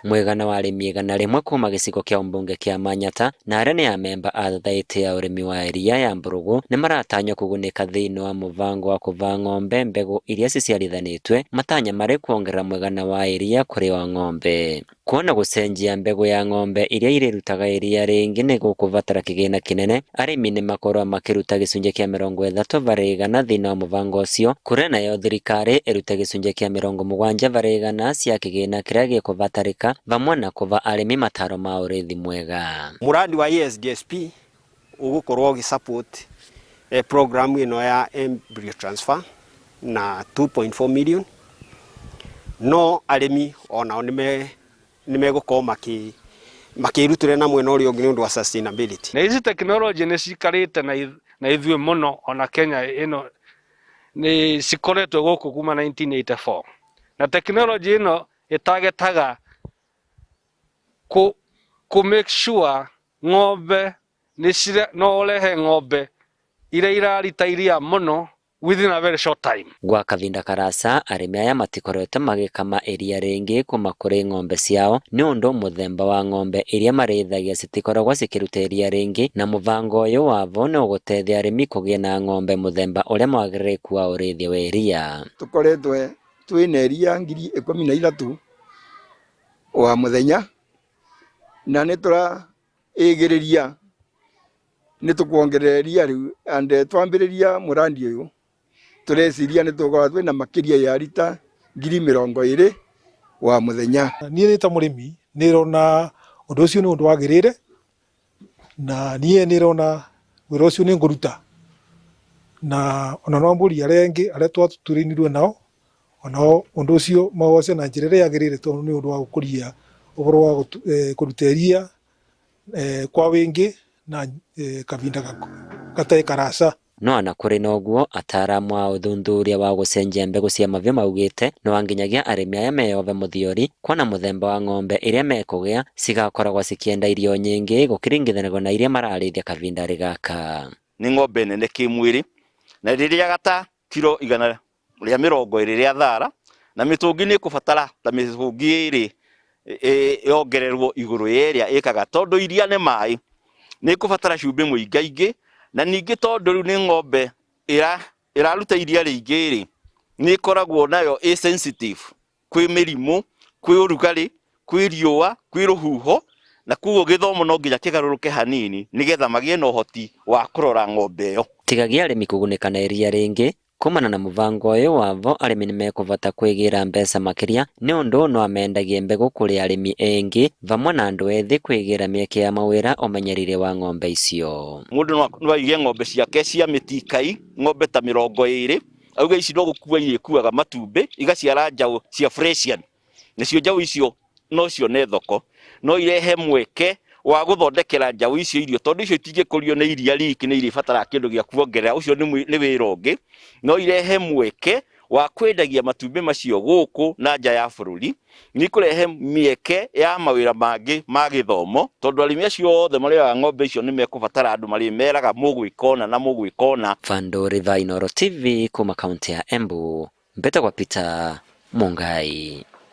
mwegana wa arimi 100 kuma gicigo kia umbunge kia Manyata na arĩa nĩ amemba a thathaitĩ ya ũrĩmi wa iria ya Mburugu nĩ maratanywo kugunĩka thĩinĩ wa mũbango wa kũva ng'ombe mbegũ iria ciciarithanĩtwe, matanya marĩ kuongerera mwegana wa iria kũrĩ wa ng'ombe. Kuona gũcenjia mbegũ ya ng'ombe iria irĩrutaga iria rĩingĩ nĩ gũkũbatara kĩgĩna kĩnene, arĩmi nĩ makorwo makĩruta gĩcunjĩ kĩa 30% thĩinĩ wa mũbango ũcio, kũrĩa nayo thirikari ĩrute gĩcunjĩ kĩa 70% cia kĩgĩna kĩrĩa gĩkũbatarĩka, vamwe na kũva arĩmi mataro ma ũrĩithi mwega. Muradi wa ESDSP ũgũkorwo ũgĩsupport program ĩno ya embryo transfer na 2.4 million, no arĩmi onao nimegũkorwo makĩrutĩra na mwena ũrĩa ũngĩ nĩ ũndũ wa sustainability. Na ici tekinoronjĩ nĩ cikarĩte na ithuĩ mũno, ona Kenya ĩno nĩ cikoretwo gũkũ kuma 1984, na tekinoronjĩ ĩno ĩtagetaga ku make sure ng'ombe no ũrehe ng'ombe iria irarita iria mũno within a very short time. Gwa kavinda karasa arĩmi aya matikoretwo magĩkama iria rĩingĩ kuma kũrĩ ng'ombe ciao nĩ ũndũ mũthemba wa ng'ombe iria marĩithagia citikoragwo cikĩruta iria rĩingĩ, na mũbango ũyũ wavo nĩ ũgũteithia arĩmi kũgĩa na ng'ombe mũthemba ũrĩa mwagĩrĩku wa ũrĩithia wa iria. Tũkoretwe twĩna iria 13,000 wa mũthenya, na nĩ tũraĩgĩrĩria nĩ tũkuongerera iria rĩu, and twambĩrĩria mũrandi ũyũ tũreciria nĩ tũgũkorwo twĩna makĩria ya lita 20,000 wa mũthenya. Niĩ ta mũrĩmi nĩ rona ũndũ ũcio nĩ ũndũ wagĩrĩire, na niĩ nĩ rona wĩra ũcio nĩ ngũruta, na ona no mbũri arĩa angĩ arĩa twatũrĩnirwe nao onao ũndũ ũcio mawoce na njĩra ĩrĩa yagĩrĩire, tondũ nĩ ũndũ wa gũkũria ũhoro wa kũruta iria kwa wĩingĩ na kavinda gatarĩ karasa. No ana kũrĩ na ũguo, ataaramu a ũthuthuria wa gũcenjia mbegũ cia mavia maugĩte no wanginyagia arĩmi aya meyove mũthiori, kuona mũthemba wa ng'ombe iria mekũgĩa cigakoragwo cikienda irio nyingĩ gũkĩringithanio na iria mararĩithia kavinda gaka. Nĩ ng'ombe nene kĩmwĩrĩ, na rĩrĩa gata kilo 120 rĩa thara, na mĩtũngi nĩ kũbatara ta mĩtũngi ĩrĩ yongererwo igũrũ yerĩa ĩkaga, tondũ iria nĩ maĩ nĩ kũbatara cumbĩ mũingaingĩ, na ningĩ tondũ rĩu nĩ ng'ombe ĩraruta iria rĩingĩ rĩ, nĩ ĩkoragwo nayo sensitive kwĩ mĩrimũ, kwĩ ũrugarĩ, kwĩ riũa, kwĩ rũhuho, na koguo gĩthomo no nginya kĩgarũrũke hanini nĩgetha magĩe na ũhoti wa kũrora ng'ombe ĩyo. Tigagia arĩmi kũgunĩka na iria rĩingĩ, kumana na mũbango ũyũ wavo arĩmi nĩ mekũvota kwĩgĩra mbeca makĩria, nĩ ũndũ no amendagie mbegũ kũrĩ arĩmi engĩ, vamwe na andũ ethĩ kwĩgĩra mĩeke ya mawĩra ũmenyerire wa ng'ombe icio. Mũndũ no aige ng'ombe ciake cia mĩtikai, ng'ombe ta 20, auga ici no gũkua irĩkuaga matumbĩ igaciara njaũ cia Fresian, nacio njaũ icio no cione thoko, no irehe mweke wa gũthondekera njaũ icio irio, tondũ icio itingĩkũrio nĩ iria riki, nĩ iribatara kĩndũ gĩa kuongerera, ũcio nĩ wĩra ũngĩ, no irehe mweke wa kwendagia matumbĩ macio gũkũ na nja ya bũrũri, nĩ kũrehe mĩeke ya mawĩra mangĩ ma gĩthomo, tondũ arĩmi acio othe marĩaga ng'ombe icio nĩ mekũbatara andũ marĩmeraga mũgwĩkona na mũgwĩkona. Vandu Riva, Inooro TV kuma kaunti ya Embu, Mbetagwa Peter Mungai.